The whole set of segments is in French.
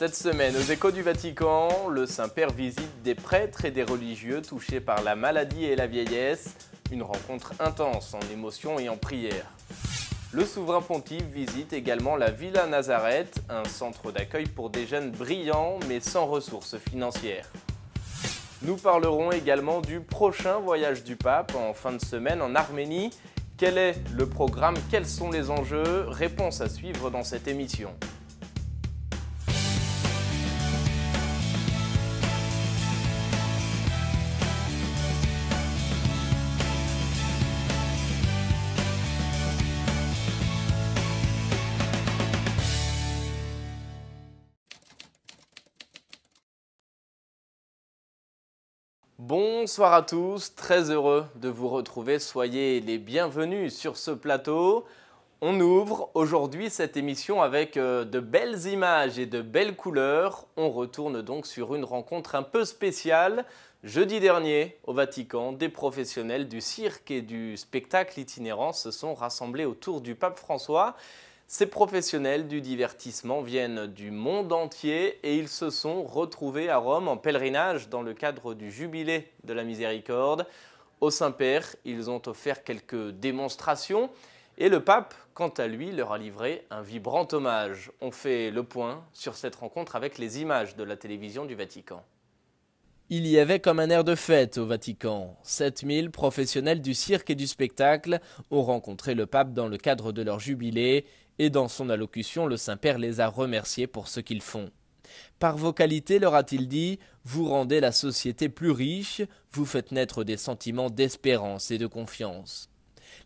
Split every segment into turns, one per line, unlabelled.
Cette semaine, aux Échos du Vatican, le Saint-Père visite des prêtres et des religieux touchés par la maladie et la vieillesse. Une rencontre intense en émotion et en prière. Le souverain pontife visite également la Villa Nazareth, un centre d'accueil pour des jeunes brillants mais sans ressources financières. Nous parlerons également du prochain voyage du pape en fin de semaine en Arménie. Quel est le programme? Quels sont les enjeux? Réponse à suivre dans cette émission. Bonsoir à tous, très heureux de vous retrouver, soyez les bienvenus sur ce plateau. On ouvre aujourd'hui cette émission avec de belles images et de belles couleurs. On retourne donc sur une rencontre un peu spéciale. Jeudi dernier, au Vatican, des professionnels du cirque et du spectacle itinérant se sont rassemblés autour du pape François. Ces professionnels du divertissement viennent du monde entier et ils se sont retrouvés à Rome en pèlerinage dans le cadre du Jubilé de la Miséricorde. Au Saint-Père, ils ont offert quelques démonstrations et le pape, quant à lui, leur a livré un vibrant hommage. On fait le point sur cette rencontre avec les images de la télévision du Vatican. Il y avait comme un air de fête au Vatican. 7000 professionnels du cirque et du spectacle ont rencontré le pape dans le cadre de leur jubilé et dans son allocution, le Saint-Père les a remerciés pour ce qu'ils font. Par vos qualités, leur a-t-il dit, vous rendez la société plus riche, vous faites naître des sentiments d'espérance et de confiance.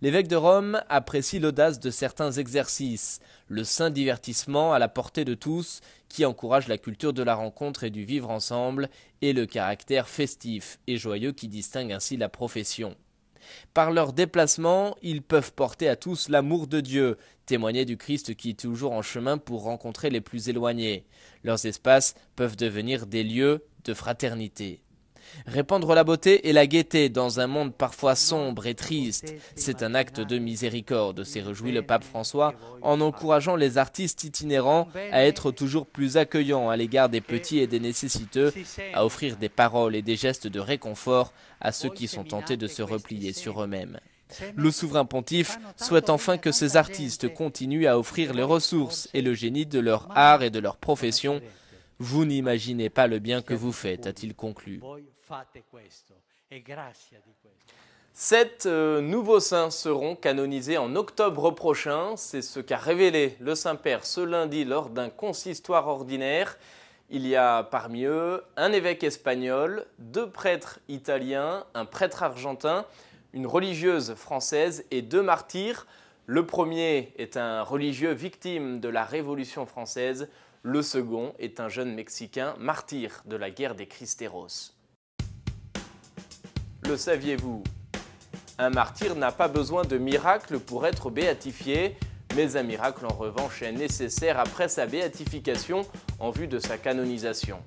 L'évêque de Rome apprécie l'audace de certains exercices, le sain divertissement à la portée de tous qui encourage la culture de la rencontre et du vivre ensemble et le caractère festif et joyeux qui distingue ainsi la profession. Par leur déplacement, ils peuvent porter à tous l'amour de Dieu, témoigner du Christ qui est toujours en chemin pour rencontrer les plus éloignés. Leurs espaces peuvent devenir des lieux de fraternité. Répandre la beauté et la gaieté dans un monde parfois sombre et triste, c'est un acte de miséricorde, s'est réjoui le pape François en encourageant les artistes itinérants à être toujours plus accueillants à l'égard des petits et des nécessiteux, à offrir des paroles et des gestes de réconfort à ceux qui sont tentés de se replier sur eux-mêmes. Le souverain pontife souhaite enfin que ces artistes continuent à offrir les ressources et le génie de leur art et de leur profession. Vous n'imaginez pas le bien que vous faites, a-t-il conclu. 7 nouveaux saints seront canonisés en octobre prochain. C'est ce qu'a révélé le Saint-Père ce lundi lors d'un consistoire ordinaire. Il y a parmi eux un évêque espagnol, 2 prêtres italiens, un prêtre argentin, une religieuse française et 2 martyrs. Le premier est un religieux victime de la Révolution française. Le second est un jeune Mexicain martyr de la guerre des Cristeros. Le saviez-vous? Un martyr n'a pas besoin de miracle pour être béatifié, mais un miracle en revanche est nécessaire après sa béatification en vue de sa canonisation.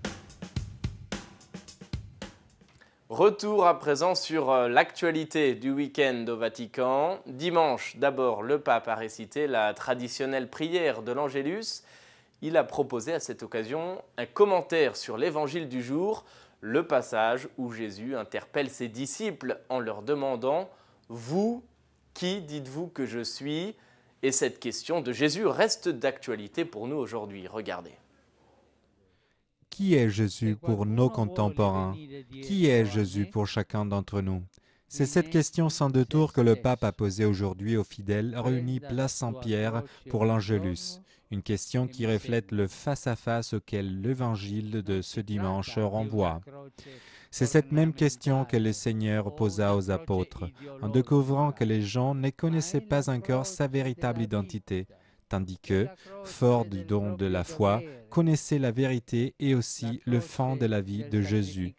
Retour à présent sur l'actualité du week-end au Vatican. Dimanche, d'abord, le pape a récité la traditionnelle prière de l'Angélus. Il a proposé à cette occasion un commentaire sur l'évangile du jour, le passage où Jésus interpelle ses disciples en leur demandant « Vous, qui dites-vous que je suis ?» Et cette question de Jésus reste d'actualité pour nous aujourd'hui. Regardez.
Qui est Jésus pour nos contemporains? Qui est Jésus pour chacun d'entre nous? C'est cette question sans détour que le pape a posée aujourd'hui aux fidèles réunis place Saint-Pierre pour l'Angélus. Une question qui reflète le face-à-face auquel l'évangile de ce dimanche renvoie. C'est cette même question que le Seigneur posa aux apôtres, en découvrant que les gens ne connaissaient pas encore sa véritable identité, tandis que, forts du don de la foi, connaissaient la vérité et aussi le fond de la vie de Jésus.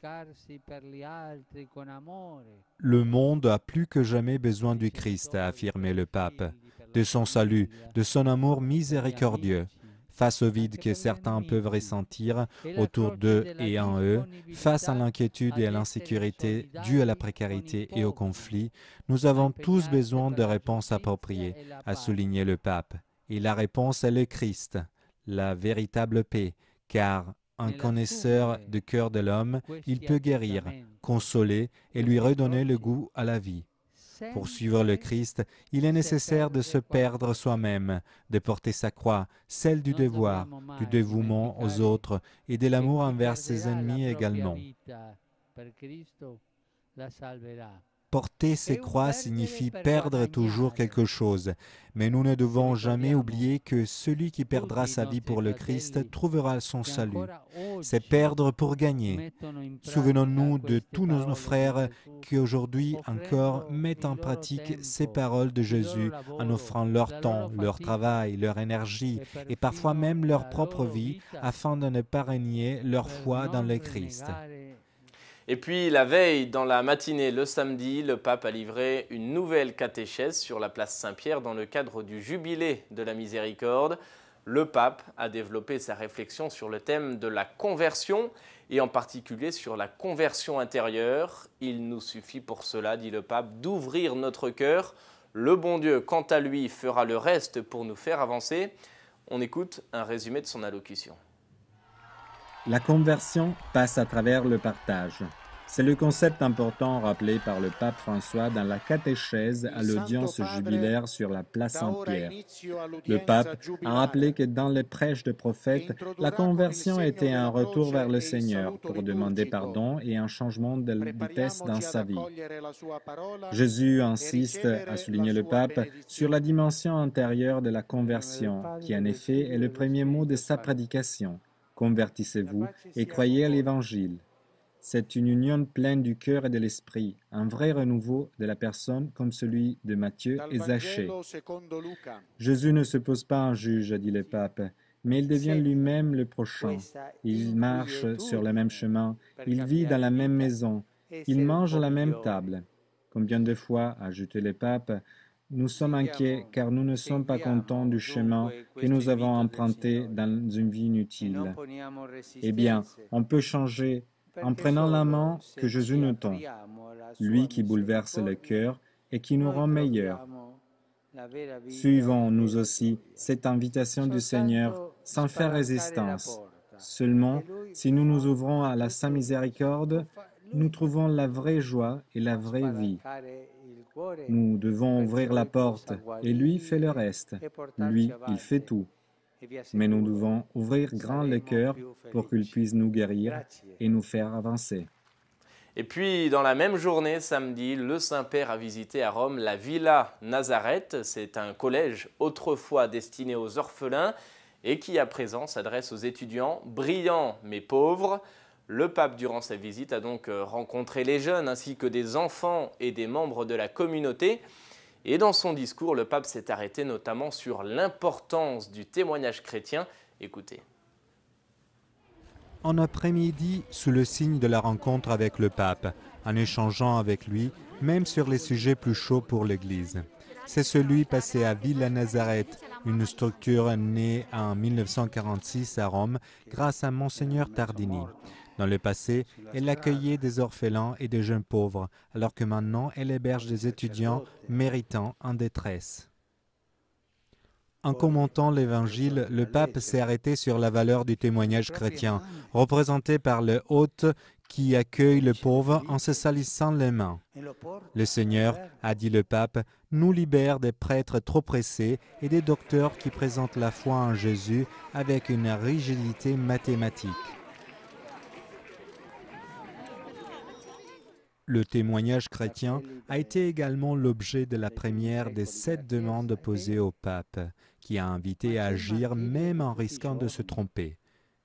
Le monde a plus que jamais besoin du Christ, a affirmé le pape, de son salut, de son amour miséricordieux. Face au vide que certains peuvent ressentir autour d'eux et en eux, face à l'inquiétude et à l'insécurité dues à la précarité et au conflit, nous avons tous besoin de réponses appropriées, a souligné le pape. Et la réponse est le Christ, la véritable paix, car un connaisseur du cœur de l'homme, il peut guérir, consoler et lui redonner le goût à la vie. Pour suivre le Christ, il est nécessaire de se perdre soi-même, de porter sa croix, celle du devoir, du dévouement aux autres et de l'amour envers ses ennemis également. Porter ses croix signifie perdre toujours quelque chose, mais nous ne devons jamais oublier que celui qui perdra sa vie pour le Christ trouvera son salut. C'est perdre pour gagner. Souvenons-nous de tous nos frères qui aujourd'hui encore mettent en pratique ces paroles de Jésus en offrant leur temps, leur travail, leur énergie et parfois même leur propre vie afin de ne pas renier leur foi dans le Christ.
Et puis la veille, dans la matinée, le samedi, le pape a livré une nouvelle catéchèse sur la place Saint-Pierre dans le cadre du jubilé de la miséricorde. Le pape a développé sa réflexion sur le thème de la conversion et en particulier sur la conversion intérieure. Il nous suffit pour cela, dit le pape, d'ouvrir notre cœur. Le bon Dieu, quant à lui, fera le reste pour nous faire avancer. On écoute un résumé de son allocution.
La conversion passe à travers le partage. C'est le concept important rappelé par le pape François dans la catéchèse à l'audience jubilaire sur la place Saint-Pierre. Le pape a rappelé que dans les prêches de prophètes, la conversion était un retour vers le Seigneur pour demander pardon et un changement de vitesse dans sa vie. Jésus insiste, a souligné le pape, sur la dimension intérieure de la conversion, qui en effet est le premier mot de sa prédication. Convertissez-vous et croyez à l'Évangile. C'est une union pleine du cœur et de l'esprit, un vrai renouveau de la personne comme celui de Matthieu et Zachée. Jésus ne se pose pas en juge, a dit le pape, mais il devient lui-même le prochain. Il marche sur le même chemin, il vit dans la même maison, il mange à la même table. Combien de fois, a ajouté le pape, nous sommes inquiets car nous ne sommes pas contents du chemin que nous avons emprunté dans une vie inutile. Eh bien, on peut changer en prenant la main que Jésus nous tend, lui qui bouleverse le cœur et qui nous rend meilleurs. Suivons nous aussi cette invitation du Seigneur sans faire résistance. Seulement, si nous nous ouvrons à la Sainte Miséricorde, nous trouvons la vraie joie et la vraie vie. Nous devons ouvrir la porte et lui fait le reste. Lui, il fait tout. Mais nous devons ouvrir grand le cœur pour qu'il puisse nous guérir et nous faire avancer.
Et puis, dans la même journée, samedi, le Saint-Père a visité à Rome la Villa Nazareth. C'est un collège autrefois destiné aux orphelins et qui, à présent, s'adresse aux étudiants brillants mais pauvres. Le pape, durant sa visite, a donc rencontré les jeunes ainsi que des enfants et des membres de la communauté. Et dans son discours, le pape s'est arrêté notamment sur l'importance du témoignage chrétien. Écoutez.
En après-midi, sous le signe de la rencontre avec le pape, en échangeant avec lui, même sur les sujets plus chauds pour l'Église. C'est celui passé à Villa Nazareth, une structure née en 1946 à Rome grâce à Monseigneur Tardini. Dans le passé, elle accueillait des orphelins et des jeunes pauvres, alors que maintenant, elle héberge des étudiants méritants en détresse. En commentant l'Évangile, le pape s'est arrêté sur la valeur du témoignage chrétien, représenté par le hôte qui accueille le pauvre en se salissant les mains. Le Seigneur, a dit le pape, nous libère des prêtres trop pressés et des docteurs qui présentent la foi en Jésus avec une rigidité mathématique. Le témoignage chrétien a été également l'objet de la première des 7 demandes posées au pape, qui a invité à agir même en risquant de se tromper.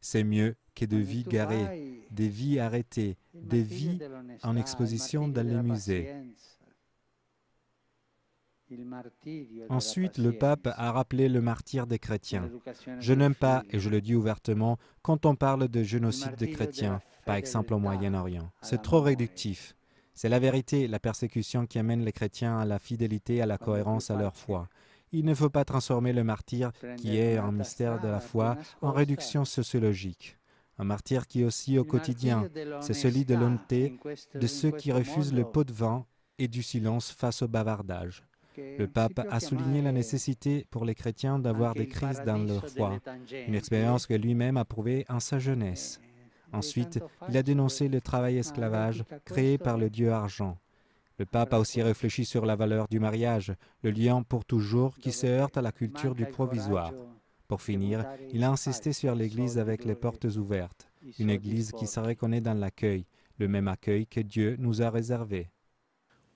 C'est mieux que de vies garées, des vies arrêtées, des vies en exposition dans les musées. Ensuite, le pape a rappelé le martyre des chrétiens. Je n'aime pas, et je le dis ouvertement, quand on parle de génocide des chrétiens, par exemple au Moyen-Orient. C'est trop réductif. C'est la vérité, la persécution qui amène les chrétiens à la fidélité, à la cohérence à leur foi. Il ne faut pas transformer le martyr, qui est un mystère de la foi, en réduction sociologique. Un martyr qui est aussi au quotidien, c'est celui de l'honnêteté, de ceux qui refusent le pot de vin et du silence face au bavardage. Le pape a souligné la nécessité pour les chrétiens d'avoir des crises dans leur foi, une expérience que lui-même a prouvée en sa jeunesse. Ensuite, il a dénoncé le travail esclavage créé par le dieu argent. Le pape a aussi réfléchi sur la valeur du mariage, le lien pour toujours qui se heurte à la culture du provisoire. Pour finir, il a insisté sur l'Église avec les portes ouvertes, une Église qui se reconnaît dans l'accueil, le même accueil que Dieu nous a réservé.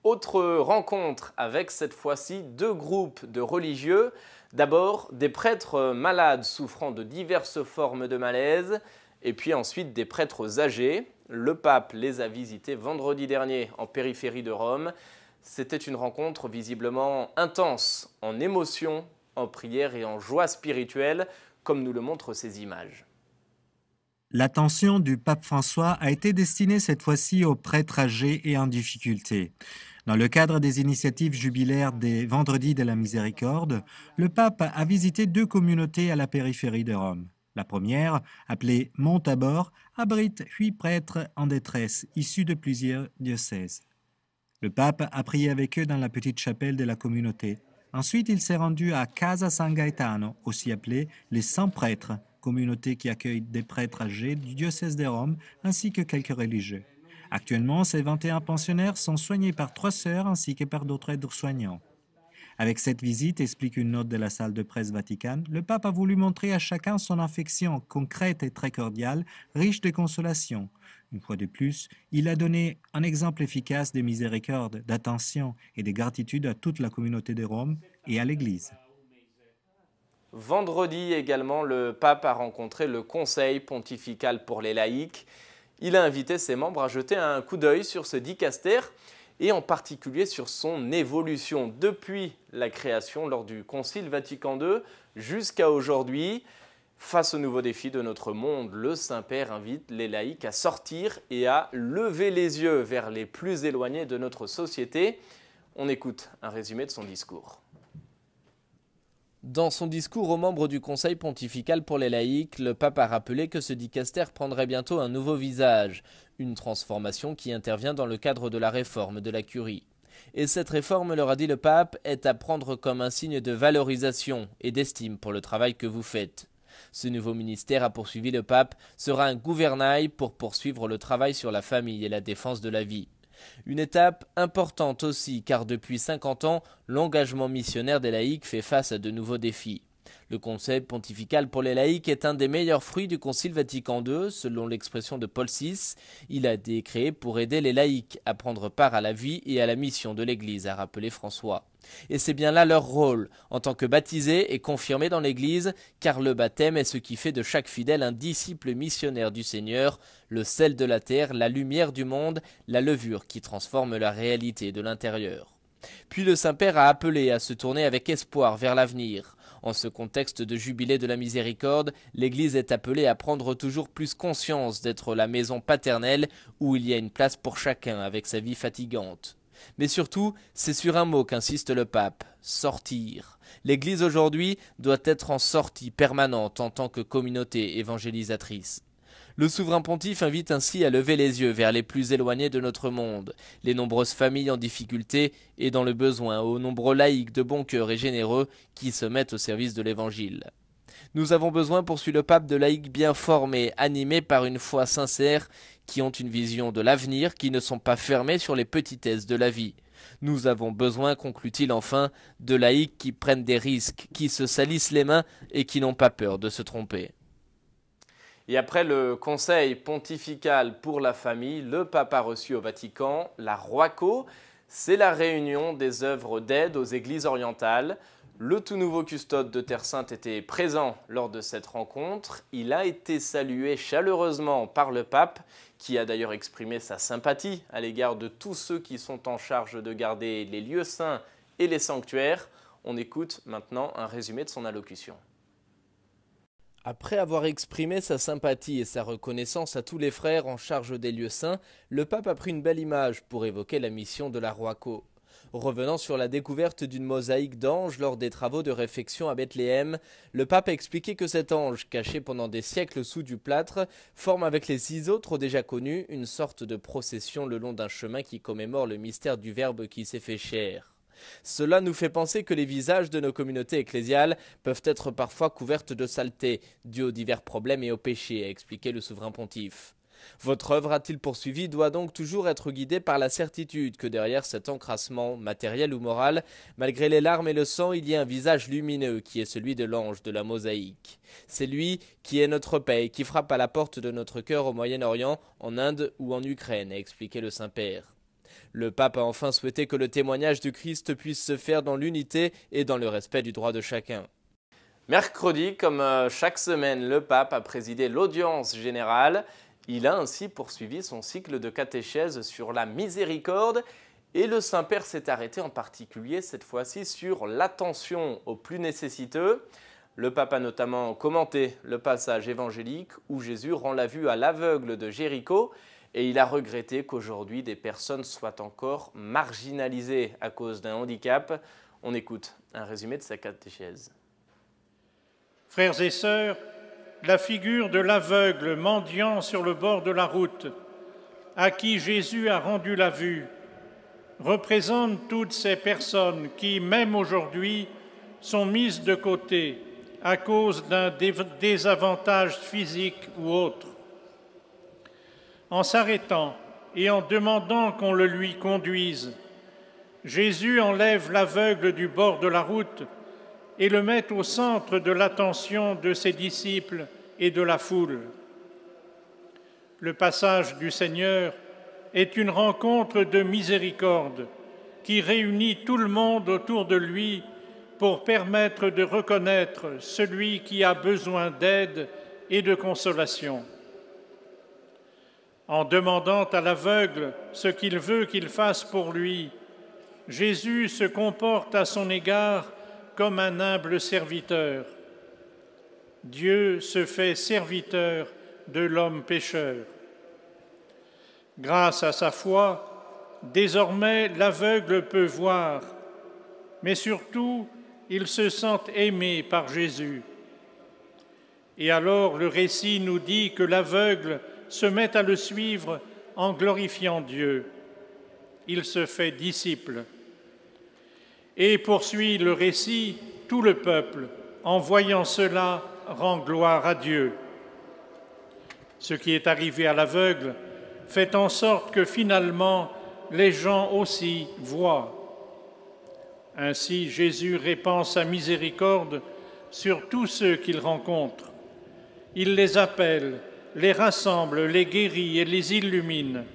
Autre rencontre avec cette fois-ci deux groupes de religieux. D'abord des prêtres malades souffrant de diverses formes de malaise et puis ensuite des prêtres âgés. Le pape les a visités vendredi dernier en périphérie de Rome. C'était une rencontre visiblement intense en émotion, en prière et en joie spirituelle, comme nous le montrent ces images.
L'attention du pape François a été destinée cette fois-ci aux prêtres âgés et en difficulté. Dans le cadre des initiatives jubilaires des Vendredis de la Miséricorde, le pape a visité deux communautés à la périphérie de Rome. La première, appelée Mont-Tabor, abrite 8 prêtres en détresse, issus de plusieurs diocèses. Le pape a prié avec eux dans la petite chapelle de la communauté. Ensuite, il s'est rendu à Casa San Gaetano, aussi appelée les 100 prêtres, communauté qui accueille des prêtres âgés du diocèse de Rome ainsi que quelques religieux. Actuellement, ces 21 pensionnaires sont soignés par 3 sœurs ainsi que par d'autres aides-soignants. Avec cette visite, explique une note de la salle de presse Vaticane, le pape a voulu montrer à chacun son affection concrète et très cordiale, riche de consolation. Une fois de plus, il a donné un exemple efficace de miséricorde, d'attention et de gratitude à toute la communauté de Rome et à l'Église.
Vendredi également, le pape a rencontré le Conseil pontifical pour les laïcs. Il a invité ses membres à jeter un coup d'œil sur ce dicaster et en particulier sur son évolution depuis la création lors du Concile Vatican II jusqu'à aujourd'hui. Face aux nouveaux défis de notre monde, le Saint-Père invite les laïcs à sortir et à lever les yeux vers les plus éloignés de notre société. On écoute un résumé de son discours. Dans son discours aux membres du Conseil pontifical pour les laïcs, le pape a rappelé que ce dicaster prendrait bientôt un nouveau visage, une transformation qui intervient dans le cadre de la réforme de la curie. Et cette réforme, leur a dit le pape, est à prendre comme un signe de valorisation et d'estime pour le travail que vous faites. Ce nouveau ministère, a poursuivi le pape, sera un gouvernail pour poursuivre le travail sur la famille et la défense de la vie. Une étape importante aussi, car depuis 50 ans, l'engagement missionnaire des laïcs fait face à de nouveaux défis. Le Conseil pontifical pour les laïcs est un des meilleurs fruits du Concile Vatican II, selon l'expression de Paul VI. Il a été créé pour aider les laïcs à prendre part à la vie et à la mission de l'Église, a rappelé François. Et c'est bien là leur rôle, en tant que baptisés et confirmés dans l'Église, car le baptême est ce qui fait de chaque fidèle un disciple missionnaire du Seigneur, le sel de la terre, la lumière du monde, la levure qui transforme la réalité de l'intérieur. Puis le Saint-Père a appelé à se tourner avec espoir vers l'avenir. En ce contexte de jubilé de la miséricorde, l'Église est appelée à prendre toujours plus conscience d'être la maison paternelle où il y a une place pour chacun avec sa vie fatigante. Mais surtout, c'est sur un mot qu'insiste le pape, sortir. L'Église aujourd'hui doit être en sortie permanente en tant que communauté évangélisatrice. Le souverain pontife invite ainsi à lever les yeux vers les plus éloignés de notre monde, les nombreuses familles en difficulté et dans le besoin, aux nombreux laïcs de bon cœur et généreux qui se mettent au service de l'Évangile. Nous avons besoin, poursuit le pape, de laïcs bien formés, animés par une foi sincère, qui ont une vision de l'avenir, qui ne sont pas fermés sur les petitesses de la vie. Nous avons besoin, conclut-il enfin, de laïcs qui prennent des risques, qui se salissent les mains et qui n'ont pas peur de se tromper. Et après le Conseil pontifical pour la famille, le pape a reçu au Vatican la ROACO. C'est la réunion des œuvres d'aide aux églises orientales. Le tout nouveau custode de Terre Sainte était présent lors de cette rencontre. Il a été salué chaleureusement par le pape, qui a d'ailleurs exprimé sa sympathie à l'égard de tous ceux qui sont en charge de garder les lieux saints et les sanctuaires. On écoute maintenant un résumé de son allocution. Après avoir exprimé sa sympathie et sa reconnaissance à tous les frères en charge des lieux saints, le pape a pris une belle image pour évoquer la mission de la ROACO. Revenant sur la découverte d'une mosaïque d'ange lors des travaux de réfection à Bethléem, le pape a expliqué que cet ange, caché pendant des siècles sous du plâtre, forme avec les 6 autres déjà connus une sorte de procession le long d'un chemin qui commémore le mystère du Verbe qui s'est fait chair. Cela nous fait penser que les visages de nos communautés ecclésiales peuvent être parfois couvertes de saleté, dues aux divers problèmes et aux péchés, a expliqué le souverain pontife. Votre œuvre, a-t-il poursuivi, doit donc toujours être guidée par la certitude que derrière cet encrassement, matériel ou moral, malgré les larmes et le sang, il y a un visage lumineux qui est celui de l'ange de la mosaïque. C'est lui qui est notre paix et qui frappe à la porte de notre cœur au Moyen-Orient, en Inde ou en Ukraine, a expliqué le Saint-Père. Le pape a enfin souhaité que le témoignage du Christ puisse se faire dans l'unité et dans le respect du droit de chacun. Mercredi, comme chaque semaine, le pape a présidé l'audience générale. Il a ainsi poursuivi son cycle de catéchèse sur la miséricorde et le Saint-Père s'est arrêté en particulier cette fois-ci sur l'attention aux plus nécessiteux. Le pape a notamment commenté le passage évangélique où Jésus rend la vue à l'aveugle de Jéricho et il a regretté qu'aujourd'hui des personnes soient encore marginalisées à cause d'un handicap. On écoute un résumé de sa catéchèse.
Frères et sœurs, la figure de l'aveugle mendiant sur le bord de la route, à qui Jésus a rendu la vue, représente toutes ces personnes qui, même aujourd'hui, sont mises de côté à cause d'un désavantage physique ou autre. En s'arrêtant et en demandant qu'on le lui conduise, Jésus enlève l'aveugle du bord de la route et le met au centre de l'attention de ses disciples et de la foule. Le passage du Seigneur est une rencontre de miséricorde qui réunit tout le monde autour de lui pour permettre de reconnaître celui qui a besoin d'aide et de consolation. En demandant à l'aveugle ce qu'il veut qu'il fasse pour lui, Jésus se comporte à son égard comme un humble serviteur. Dieu se fait serviteur de l'homme pécheur. Grâce à sa foi, désormais l'aveugle peut voir, mais surtout, il se sent aimé par Jésus. Et alors le récit nous dit que l'aveugle se met à le suivre en glorifiant Dieu. Il se fait disciple. Et poursuit le récit, tout le peuple, en voyant cela, rend gloire à Dieu. Ce qui est arrivé à l'aveugle fait en sorte que finalement, les gens aussi voient. Ainsi, Jésus répand sa miséricorde sur tous ceux qu'il rencontre. Il les appelle, les rassemble, les guérit et les illumine,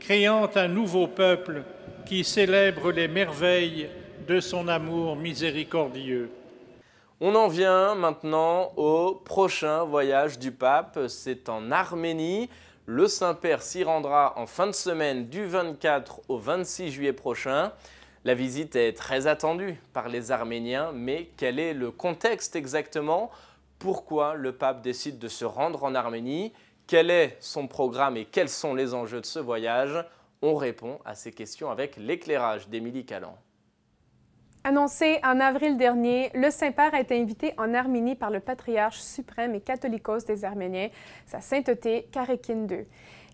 créant un nouveau peuple qui célèbre les merveilles de son amour miséricordieux.
On en vient maintenant au prochain voyage du pape, c'est en Arménie. Le Saint-Père s'y rendra en fin de semaine du 24 au 26 juillet prochain. La visite est très attendue par les Arméniens, mais quel est le contexte exactement? Pourquoi le pape décide de se rendre en Arménie? Quel est son programme et quels sont les enjeux de ce voyage? On répond à ces questions avec l'éclairage d'Émilie Callan.
Annoncé en avril dernier, le Saint-Père a été invité en Arménie par le patriarche suprême et catholicos des Arméniens, sa sainteté Karékine II.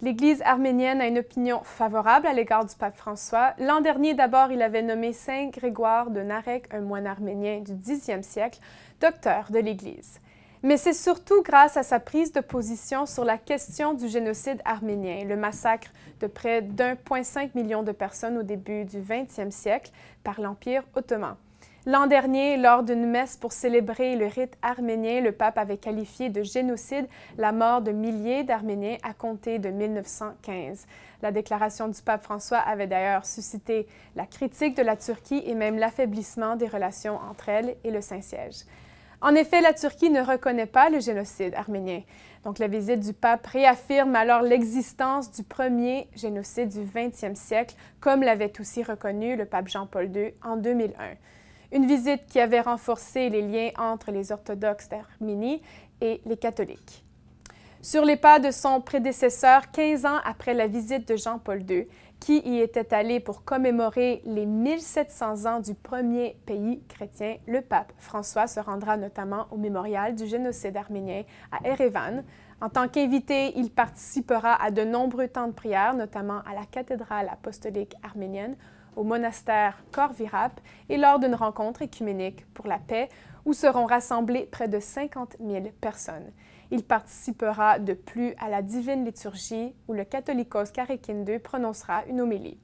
L'Église arménienne a une opinion favorable à l'égard du pape François. L'an dernier, d'abord, il avait nommé Saint Grégoire de Narek, un moine arménien du Xe siècle, docteur de l'Église. Mais c'est surtout grâce à sa prise de position sur la question du génocide arménien, le massacre de près d'1,5 million de personnes au début du XXe siècle par l'Empire ottoman. L'an dernier, lors d'une messe pour célébrer le rite arménien, le pape avait qualifié de génocide la mort de milliers d'Arméniens à compter de 1915. La déclaration du pape François avait d'ailleurs suscité la critique de la Turquie et même l'affaiblissement des relations entre elle et le Saint-Siège. En effet, la Turquie ne reconnaît pas le génocide arménien. Donc, la visite du pape réaffirme alors l'existence du premier génocide du XXe siècle, comme l'avait aussi reconnu le pape Jean-Paul II en 2001. Une visite qui avait renforcé les liens entre les orthodoxes d'Arménie et les catholiques. Sur les pas de son prédécesseur, 15 ans après la visite de Jean-Paul II, qui y était allé pour commémorer les 1700 ans du premier pays chrétien, le pape François se rendra notamment au mémorial du génocide arménien à Erevan. En tant qu'invité, il participera à de nombreux temps de prière, notamment à la cathédrale apostolique arménienne, au monastère Cor Virap et lors d'une rencontre œcuménique pour la paix où seront rassemblées près de 50 000 personnes. Il participera de plus à la divine liturgie où le Catholicos Karekin II prononcera une homélie.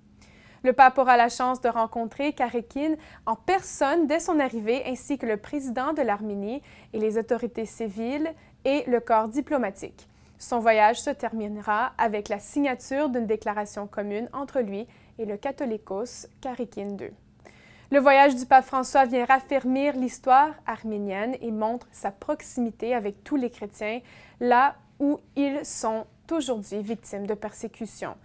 Le pape aura la chance de rencontrer Karekin en personne dès son arrivée, ainsi que le président de l'Arménie et les autorités civiles et le corps diplomatique. Son voyage se terminera avec la signature d'une déclaration commune entre lui et le Catholicos Karekin II. Le voyage du pape François vient raffermir l'histoire arménienne et montre sa proximité avec tous les chrétiens, là où ils sont aujourd'hui victimes de persécutions.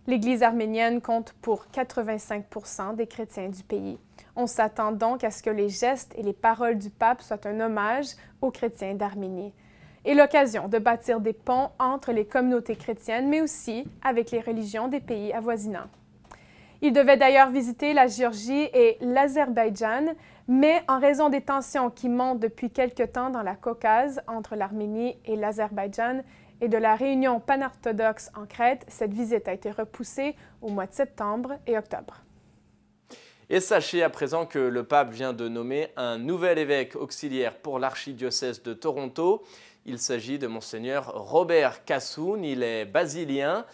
L'Église arménienne compte pour 85% des chrétiens du pays. On s'attend donc à ce que les gestes et les paroles du pape soient un hommage aux chrétiens d'Arménie et l'occasion de bâtir des ponts entre les communautés chrétiennes, mais aussi avec les religions des pays avoisinants. Il devait d'ailleurs visiter la Géorgie et l'Azerbaïdjan, mais en raison des tensions qui montent depuis quelque temps dans la Caucase entre l'Arménie et l'Azerbaïdjan et de la réunion panorthodoxe en Crète, cette visite a été repoussée au mois de septembre et octobre.
Et sachez à présent que le pape vient de nommer un nouvel évêque auxiliaire pour l'archidiocèse de Toronto. Il s'agit de Monseigneur Robert Cassoun, il est basilien.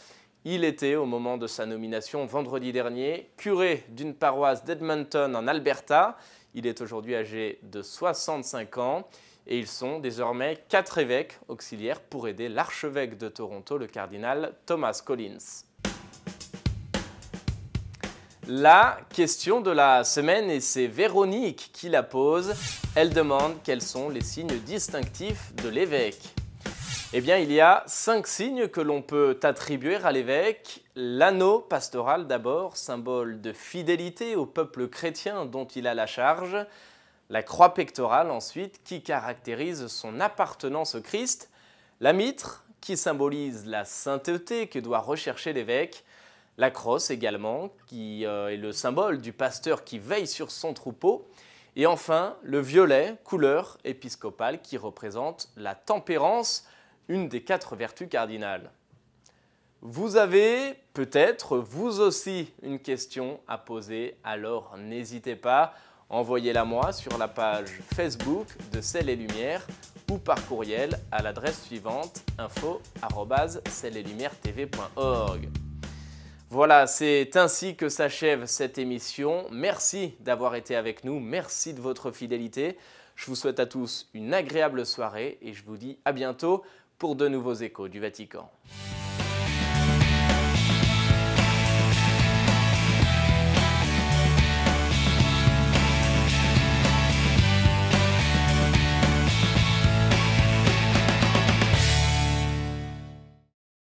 Il était, au moment de sa nomination vendredi dernier, curé d'une paroisse d'Edmonton en Alberta. Il est aujourd'hui âgé de 65 ans et ils sont désormais 4 évêques auxiliaires pour aider l'archevêque de Toronto, le cardinal Thomas Collins. La question de la semaine, et c'est Véronique qui la pose. Elle demande quels sont les signes distinctifs de l'évêque. Eh bien, il y a 5 signes que l'on peut attribuer à l'évêque. L'anneau pastoral d'abord, symbole de fidélité au peuple chrétien dont il a la charge. La croix pectorale ensuite, qui caractérise son appartenance au Christ. La mitre, qui symbolise la sainteté que doit rechercher l'évêque. La crosse également, qui est le symbole du pasteur qui veille sur son troupeau. Et enfin, le violet, couleur épiscopale, qui représente la tempérance, une des 4 vertus cardinales. Vous avez peut-être vous aussi une question à poser, alors n'hésitez pas, envoyez-la moi sur la page Facebook de Sel et Lumière ou par courriel à l'adresse suivante info@celletlumieretv.org. Voilà, c'est ainsi que s'achève cette émission. Merci d'avoir été avec nous, merci de votre fidélité. Je vous souhaite à tous une agréable soirée et je vous dis à bientôt pour de nouveaux échos du Vatican.